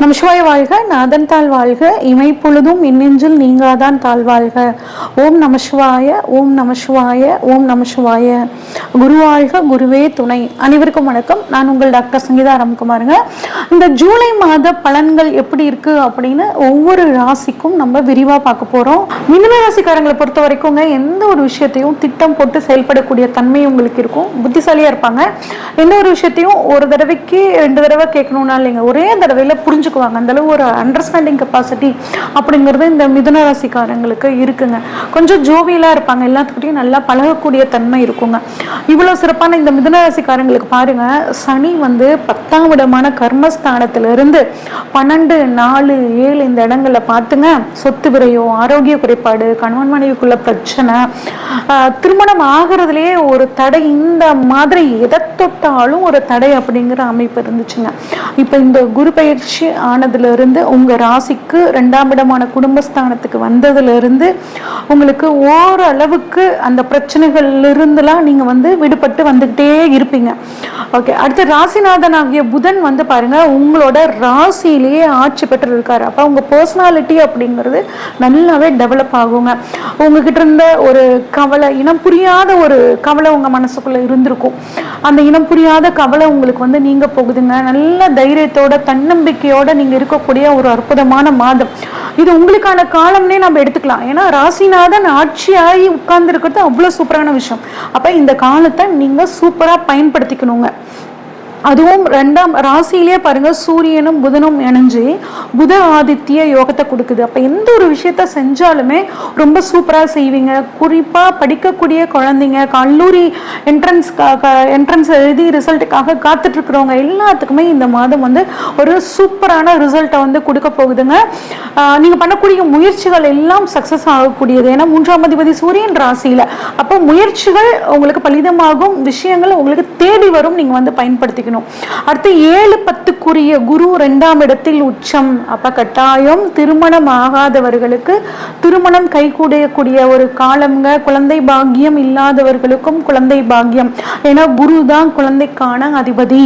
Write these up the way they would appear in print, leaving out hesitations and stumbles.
நம் சிவாய வாழ்க, நாதன் தாழ் வாழ்க, இமைப்பொழுதும் இன்னெஞ்சில் நீங்காதான் தாழ் வாழ்க. ஓம் நம சிவாய, ஓம் நம சிவாய, ஓம் நம சிவாய. குருவாழ்க, குருவே துணை. அனைவருக்கும் வணக்கம். நான் உங்கள் டாக்டர் சங்கீதா ராம்குமாருங்க. இந்த ஜூலை மாத பலன்கள் எப்படி இருக்கு அப்படின்னு ஒவ்வொரு ராசிக்கும் நம்ம விரிவா பார்க்க போறோம். மிதுன ராசிக்காரங்களை பொறுத்த வரைக்கும் எந்த ஒரு விஷயத்தையும் திட்டம் போட்டு செயல்படக்கூடிய தன்மை உங்களுக்கு இருக்கும். புத்திசாலியா இருப்பாங்க. எந்த ஒரு விஷயத்தையும் ஒரு தடவைக்கு 2 தடவை கேட்கணும்னா இல்லைங்க, ஒரே தடவையில புரிஞ்சுக்குவாங்க. அந்த அளவு ஒரு அண்டர்ஸ்டாண்டிங் கெப்பாசிட்டி அப்படிங்கிறது இந்த மிதுன ராசிக்காரங்களுக்கு இருக்குங்க. கொஞ்சம் ஜோவியலா இருப்பாங்க, எல்லாத்துக்கிட்டையும் நல்லா பழகக்கூடிய தன்மை இருக்குங்க. இவ்வளவு சிறப்பான இந்த மிதுன ராசிக்காரங்களுக்கு பாருங்க, சனி 10ஆம் இடமான கர்மஸ்தானத்திலிருந்து 12, 4, 7 இந்த இடங்கள்ல பார்த்துங்க, சொத்து விரயம், ஆரோக்கிய குறைபாடு, கணவன் மனைவிக்குள்ள பிரச்சனை, திருமணம் ஆகிறதுலயே ஒரு தடை, இந்த மாதிரி எதை தொட்டாலும் ஒரு தடை அப்படிங்கிற அமைப்பு இருந்துச்சுங்க. இப்ப இந்த குரு பயிற்சி ஆனதுல இருந்து உங்க ராசிக்கு 2ஆம் இடமான குடும்பஸ்தானத்துக்கு வந்ததுல இருந்து உங்களுக்கு ஓரளவுக்கு அந்த பிரச்சனைகள்ல இருந்துலாம் நீங்க விடுபட்டு வந்துகிட்டே இருப்பீங்க. ஓகே, அடுத்து ராசிநாதன் ஆகிய புதன் பாருங்க, உங்களோட ராசியிலேயே ஆட்சி பெற்று இருக்காரு. அப்ப உங்க பர்சனாலிட்டி அப்படிங்கிறது நல்லாவே டெவலப் ஆகுங்க. உங்ககிட்ட இருந்த ஒரு கவலை, இனம் புரியாத ஒரு கவலை உங்க மனசுக்குள்ள இருந்திருக்கும். அந்த இனம் புரியாத கவலை உங்களுக்கு நீங்க போகுதுங்க. நல்ல தைரியத்தோட தன்னம்பிக்கையோட நீங்க இருக்கக்கூடிய ஒரு அற்புதமான மாதம் இது. உங்களுக்கான காலம்னே நம்ம எடுத்துக்கலாம். ஏன்னா ராசிநாதன் ஆட்சியாகி உட்கார்ந்து இருக்கிறது அவ்வளவு சூப்பரான விஷயம். அப்ப இந்த காலத்தை நீங்க சூப்பரா பயன்படுத்திக்கணுங்க. அதுவும் 2ஆம் ராசியிலே பாருங்க, சூரியனும் புதனும் இணைஞ்சு புத ஆதித்ய யோகத்தை கொடுக்குது. அப்ப எந்த ஒரு விஷயத்த செஞ்சாலுமே ரொம்ப சூப்பரா செய்வீங்க. குறிப்பா படிக்கக்கூடிய குழந்தைங்க, கல்லூரி என்ட்ரன்ஸ் எழுதி ரிசல்ட்டுக்காக காத்துட்டு இருக்கிறவங்க எல்லாத்துக்குமே இந்த மாதம் ஒரு சூப்பரான ரிசல்ட்டை கொடுக்க போகுதுங்க. நீங்க பண்ணக்கூடிய முயற்சிகள் எல்லாம் சக்சஸ் ஆகக்கூடியது. ஏன்னா 3ஆம் அதிபதி சூரியன் ராசியில, அப்போ முயற்சிகள் உங்களுக்கு பலிதமாகும், விஷயங்கள் உங்களுக்கு தேடி வரும், நீங்க பயன்படுத்திக்கணும். அடுத்து 7, 10க்குரிய குரு 2ஆம் இடத்தில் உச்சம். அப்ப கட்டாயம் திருமணம் ஆகாதவர்களுக்கு திருமணம் கைகூடக்கூடிய ஒரு காலம்ங்க. குழந்தை பாக்கியம் இல்லாதவர்களுக்கும் குழந்தை பாக்கியம். ஏன்னா குரு தான் குழந்தைக்கான அதிபதி.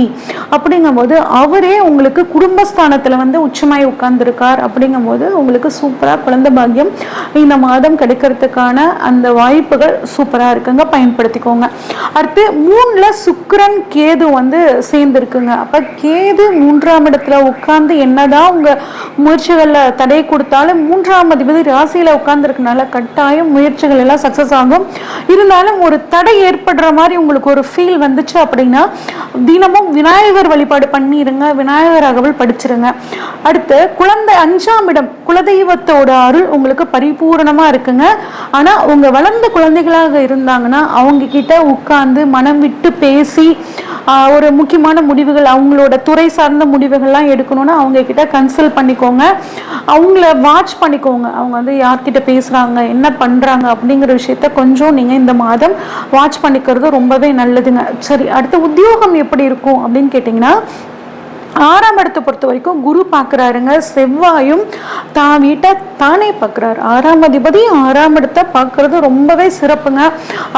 அப்படிங்கும் போது அவரே உங்களுக்கு குடும்பஸ்தானத்துல உச்சமாய் உட்கார்ந்துருக்கார். அப்படிங்கும் போது உங்களுக்கு சூப்பரா குழந்தை பாக்கியம் இந்த மாதம் கிடைக்கிறதுக்கான அந்த வாய்ப்புகள் சூப்பரா இருக்குங்க, பயன்படுத்திக்கோங்க. அடுத்து 3ல சுக்கிரன் கேது சேர்ந்துருக்குங்க. அப்ப கேது 3ஆம் இடத்துல உட்கார்ந்து என்னதான் உங்க முயற்சிகள்ல தடை கொடுத்தாலும் 3ஆம் அதிபதி ராசியில உட்கார்ந்து இருக்கனால கட்டாயம் முயற்சிகள் எல்லாம் சக்சஸ் ஆகும். இருந்தாலும் ஒரு தடை ஏற்படுற மாதிரி உங்களுக்கு ஒரு ஃபீல் வந்துச்சு அப்படின்னா தினமும் விநாயகர் வழிபாடு பண்ணிருங்க, விநாயகர் அகவல் படிச்சிருங்க. அடுத்து குழந்தை 5ஆம் இடம், குலதெய்வத்தோட அருள் உங்களுக்கு பரிபூரணமா இருக்குங்க. ஆனா உங்க வளர்ந்த குழந்தைகளாக இருந்தாங்கன்னா அவங்க கிட்ட உட்கார்ந்து மனம் விட்டு பேசி ஒரு முக்கியமான முடிவுகள், அவங்களோட துறை சார்ந்த முடிவுகள்லாம் எடுக்கணும்னா அவங்க கிட்ட கன்சல்ட் பண்ணிக்கோங்க. அவங்கள வாட்ச் பண்ணிக்கோங்க. அவங்க யார்கிட்ட பேசுறாங்க, என்ன பண்றாங்க அப்படிங்கிற விஷயத்த கொஞ்சம் நீங்க இந்த மாதம் வாட்ச் பண்ணிக்கிறது ரொம்பவே நல்லதுங்க. சரி, அடுத்து உத்தியோகம் எப்படி இருக்கும் அப்படின்னு கேட்டீங்கன்னா, 6ஆம் இடத்தை பொறுத்த வரைக்கும் குரு பார்க்குறாருங்க. செவ்வாயும் தான் வீட்டை தானே பார்க்குறாரு. 6ஆம் அதிபதி 6ஆம் இடத்தை பார்க்கறது ரொம்பவே சிறப்புங்க.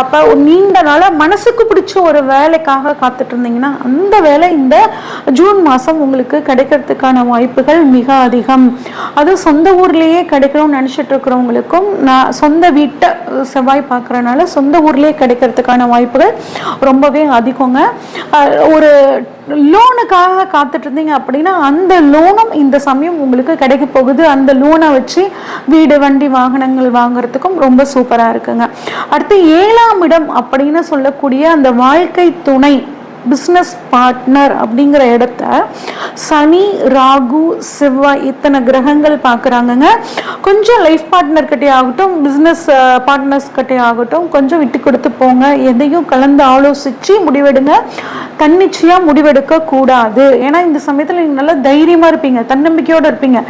அப்போ நீண்ட நாளாக மனசுக்கு பிடிச்ச ஒரு வேலைக்காக காத்துட்டு இருந்தீங்கன்னா அந்த வேலை இந்த ஜூன் மாதம் உங்களுக்கு கிடைக்கிறதுக்கான வாய்ப்புகள் மிக அதிகம். அது சொந்த ஊர்லேயே கிடைக்கணும்னு நினச்சிட்டு இருக்கிறவங்களுக்கும் நான் சொந்த வீட்டை செவ்வாய் பார்க்குறனால சொந்த ஊர்லேயே கிடைக்கிறதுக்கான வாய்ப்புகள் ரொம்பவே அதிகங்க. ஒரு லோனுக்காக காத்துட்டு இருந்தீங்க அப்படின்னா அந்த லோனும் இந்த சமயம் உங்களுக்கு கிடைக்க போகுது. அந்த லோனை வச்சு வீடு, வண்டி, வாகனங்கள் வாங்குறதுக்கும் ரொம்ப சூப்பரா இருக்குங்க. அடுத்து 7ஆம் இடம் அப்படின்னு சொல்லக்கூடிய அந்த வாழ்க்கை துணை, பிஸ்னஸ் பார்ட்னர் அப்படிங்கிற இடத்த சனி, ராகு, செவ்வாய் இத்தனை கிரகங்கள் பார்க்குறாங்கங்க. கொஞ்சம் லைஃப் பார்ட்னர் கிட்டே ஆகட்டும், பிஸ்னஸ் பார்ட்னர்ஸ் கிட்டே ஆகட்டும், கொஞ்சம் விட்டு கொடுத்து போங்க. எதையும் கலந்து ஆலோசித்து முடிவெடுங்க. தன்னிச்சையாக முடிவெடுக்க கூடாது. ஏன்னா இந்த சமயத்தில் நீங்கள் நல்லா தைரியமாக இருப்பீங்க, தன்னம்பிக்கையோடு இருப்பீங்க.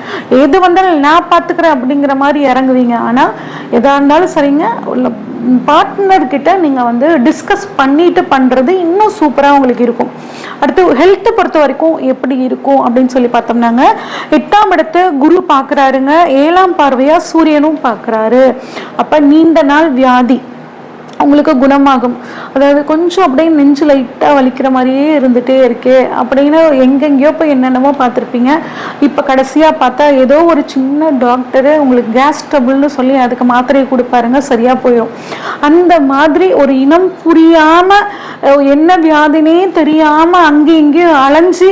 எது வந்தாலும் நான் பார்த்துக்கிறேன் அப்படிங்கிற மாதிரி இறங்குவீங்க. ஆனால் எதாக இருந்தாலும் சரிங்க, பார்ட்னர்கிட்ட நீங்கள் டிஸ்கஸ் பண்ணிட்டு பண்ணுறது இன்னும் சூப்பராக உங்களுக்கு இருக்கும். அடுத்து ஹெல்த்தை பொறுத்த வரைக்கும் எப்படி இருக்கும் அப்படின்னு சொல்லி பார்த்தோம்னாங்க, 8ஆம் இடத்தை குரு பார்க்குறாருங்க. 7ஆம் பார்வையாக சூரியனும் பார்க்குறாரு. அப்போ நீண்ட நாள் வியாதி, உங்களுக்கு குணமாகும். அதாவது கொஞ்சம் அப்படியே நெஞ்சு லைட்டாக வலிக்கிற மாதிரியே இருந்துகிட்டே இருக்கே அப்படின்னு எங்கெங்கேயோ போய் என்னென்னமோ பார்த்துருப்பீங்க. இப்போ கடைசியாக பார்த்தா ஏதோ ஒரு சின்ன டாக்டரு உங்களுக்கு கேஸ் ட்ரபிள்னு சொல்லி அதுக்கு மாத்திரையை கொடுப்பாருங்க, சரியாக போயிடும். அந்த மாதிரி ஒரு இனம் புரியாமல் என்ன வியாதினே தெரியாமல் அங்கேயும் இங்கேயும் அலைஞ்சு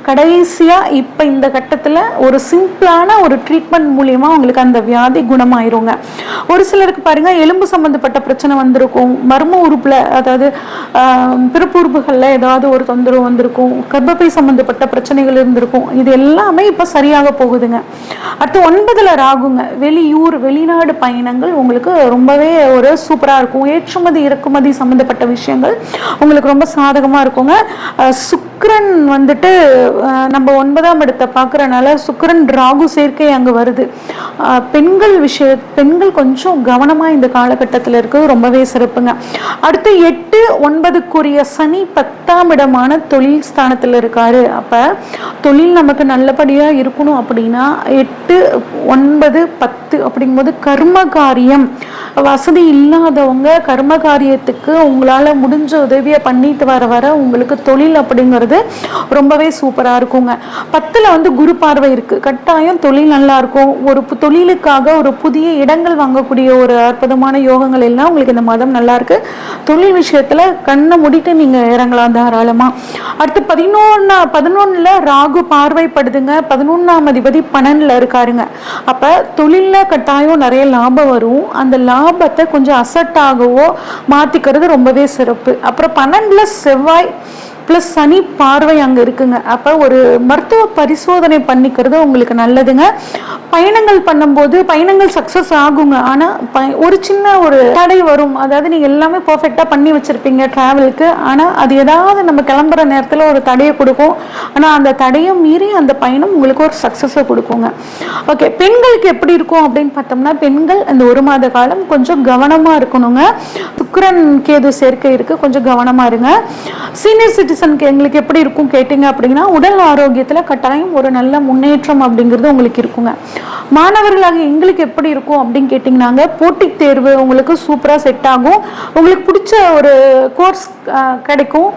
கடைசியாக இப்போ இந்த கட்டத்தில் ஒரு சிம்பிளான ஒரு ட்ரீட்மெண்ட் மூலியமாக உங்களுக்கு அந்த வியாதி குணமாயிருங்க. ஒரு சிலருக்கு பாருங்கள், எலும்பு சம்மந்தப்பட்ட பிரச்சனை வந்திருக்கும், மர்ம உறுப்புல அதாவது பிறப்பு உறுப்புகளில் ஏதாவது ஒரு தொந்தரவு வந்திருக்கும், கர்ப்பப்பை சம்பந்தப்பட்ட பிரச்சனைகள் இருந்திருக்கும். இது எல்லாமே இப்போ சரியாக போகுதுங்க. அடுத்து 9ல் ராகுங்க. வெளிநாடு பயணங்கள் உங்களுக்கு ரொம்பவே ஒரு சூப்பராக இருக்கும். ஏற்றுமதி இறக்குமதி சம்மந்தப்பட்ட விஷயங்கள் உங்களுக்கு ரொம்ப சாதகமாக இருக்குங்க. சுக்கிரன் வந்துட்டு நம்ம 9ஆம் இடத்தை பார்க்குறனால சுக்கிரன் ராகு சேர்க்கை அங்கே வருது. பெண்கள் கொஞ்சம் கவனமாக இந்த காலகட்டத்தில் இருக்கிறது ரொம்பவே சிறப்புங்க. அடுத்து 8, 9க்குரிய சனி 10ஆம் இடமான தொழில் ஸ்தானத்தில் இருக்காரு. அப்போ தொழில் நமக்கு நல்லபடியாக இருக்கணும் அப்படின்னா 8, 9, 10 அப்படிங்கும்போது கர்மகாரியம் வசதி இல்லாதவங்க கர்மகாரியத்துக்கு உங்களால் முடிஞ்ச உதவியை பண்ணிட்டு வர உங்களுக்கு தொழில் அப்படிங்கிறது ரொம்பவே சூப்பராக இருக்குங்க. 10ல் குரு பார்வை இருக்குது. கட்டாயம் தொழில் நல்லா இருக்கும். ஒரு தொழிலுக்காக ஒரு புதிய இடங்கள் வாங்கக்கூடிய ஒரு அற்புதமான யோகங்கள் எல்லாம் உங்களுக்கு இந்த மாதம் நல்லா இருக்கு. தொழில் விஷயத்தில் கண்ணை மூடிட்டு நீங்கள் இறங்கலாம் தாராளமாக. அடுத்து 11ல் ராகு பார்வைப்படுதுங்க. 11ஆம் அதிபதி 12ல் இருக்காருங்க. அப்போ தொழிலில் கட்டாயம் நிறைய லாபம் வரும். அந்த லாபத்தை கொஞ்சம் அசட்டாகவோ மாற்றிக்கிறது ரொம்பவே சிறப்பு. அப்புறம் 12ல் செவ்வாய் ப்ளஸ் சனி பார்வை அங்கே இருக்குங்க. அப்போ ஒரு மருத்துவ பரிசோதனை பண்ணிக்கிறது உங்களுக்கு நல்லதுங்க. பயணங்கள் பண்ணும்போது பயணங்கள் சக்ஸஸ் ஆகுங்க. ஆனால் ஒரு சின்ன ஒரு தடை வரும். அதாவது நீங்கள் எல்லாமே பர்ஃபெக்டாக பண்ணி வச்சுருப்பீங்க ட்ராவலுக்கு, ஆனால் அது ஏதாவது நம்ம கிளம்புற நேரத்தில் ஒரு தடையை கொடுக்கும். ஆனால் அந்த தடையை மீறி அந்த பயணம் உங்களுக்கு ஒரு சக்ஸஸை கொடுக்குங்க. ஓகே, பெண்களுக்கு எப்படி இருக்கும் அப்படின்னு பார்த்தோம்னா, பெண்கள் இந்த 1 மாத காலம் கொஞ்சம் கவனமாக இருக்கணுங்க. சுக்கிரன் கேது சேர்க்கை இருக்குது, கொஞ்சம் கவனமாக இருங்க. சீனியர் சிட்டிசனுக்கு எங்களுக்கு எப்படி இருக்கும் கேட்டிங்க அப்படின்னா, உடல் ஆரோக்கியத்தில் கட்டாயம் ஒரு நல்ல முன்னேற்றம் அப்படிங்கிறது உங்களுக்கு இருக்குங்க. மாணவர்களாக எங்களுக்கு எப்படி இருக்கும் அப்படின்னு கேட்டிங்கன்னாங்க, போட்டித் தேர்வு உங்களுக்கு சூப்பராக செட் ஆகும். உங்களுக்கு பிடிச்ச ஒரு கோர்ஸ் கிடைக்கும்.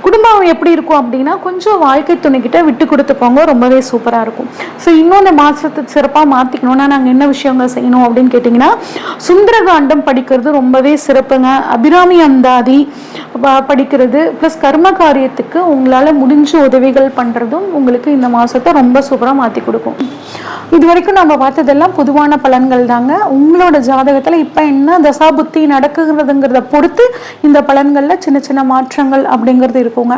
குடும்பம் எப்படி இருக்கும் அப்படின்னா, கொஞ்சம் வாழ்க்கை துணைக்கிட்ட விட்டு கொடுத்து போங்க, ரொம்பவே சூப்பராக இருக்கும். ஸோ இன்னும் இந்த மாதத்துக்கு சிறப்பாக மாற்றிக்கணும்னா நாங்கள் என்ன விஷயங்கள் செய்யணும் அப்படின்னு கேட்டிங்கன்னா, சுந்தரகாண்டம் படிக்கிறது ரொம்பவே சிறப்புங்க. அபிராமி அந்தாதி படிக்கிறது ப்ளஸ் கர்ம காரியத்துக்கு உங்களால் முடிஞ்ச உதவிகள் பண்ணுறதும் உங்களுக்கு இந்த மாதத்தை ரொம்ப சூப்பராக மாற்றி கொடுக்கும். இது வரைக்கும் நம்ம பார்த்ததெல்லாம் பொதுவான பலன்கள் தாங்க. உங்களோட ஜாதகத்தில் இப்போ என்ன தசாபுத்தி நடக்குங்கிறதுங்கிறத பொறுத்து இந்த பலன்களில் சின்ன சின்ன மாற்றங்கள் அப்படிங்கிறது இருக்குங்க.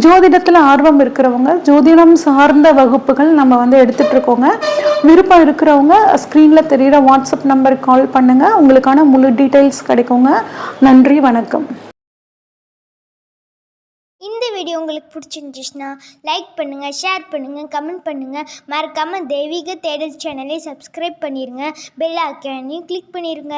ஜோதிடத்தில் ஆர்வம் இருக்கிறவங்க ஜோதிடம் சார்ந்த வகுப்புகள் நம்ம எடுத்துகிட்டு இருக்கோங்க. விருப்பம் இருக்கிறவங்க ஸ்க்ரீனில் தெரிகிற வாட்ஸ்அப் நம்பருக்கு கால் பண்ணுங்கள், உங்களுக்கான முழு டீட்டெயில்ஸ் கிடைக்குங்க. நன்றி, வணக்கம். இந்த வீடியோ உங்களுக்கு பிடிச்சிருந்துச்சுன்னா லைக் பண்ணுங்கள், ஷேர் பண்ணுங்கள், கமெண்ட் பண்ணுங்கள். மறக்காமல் தெய்வீக தேடல் சேனலை சப்ஸ்கிரைப் பண்ணிடுங்க. பெல் ஐக்கானையும் கிளிக் பண்ணிடுங்க.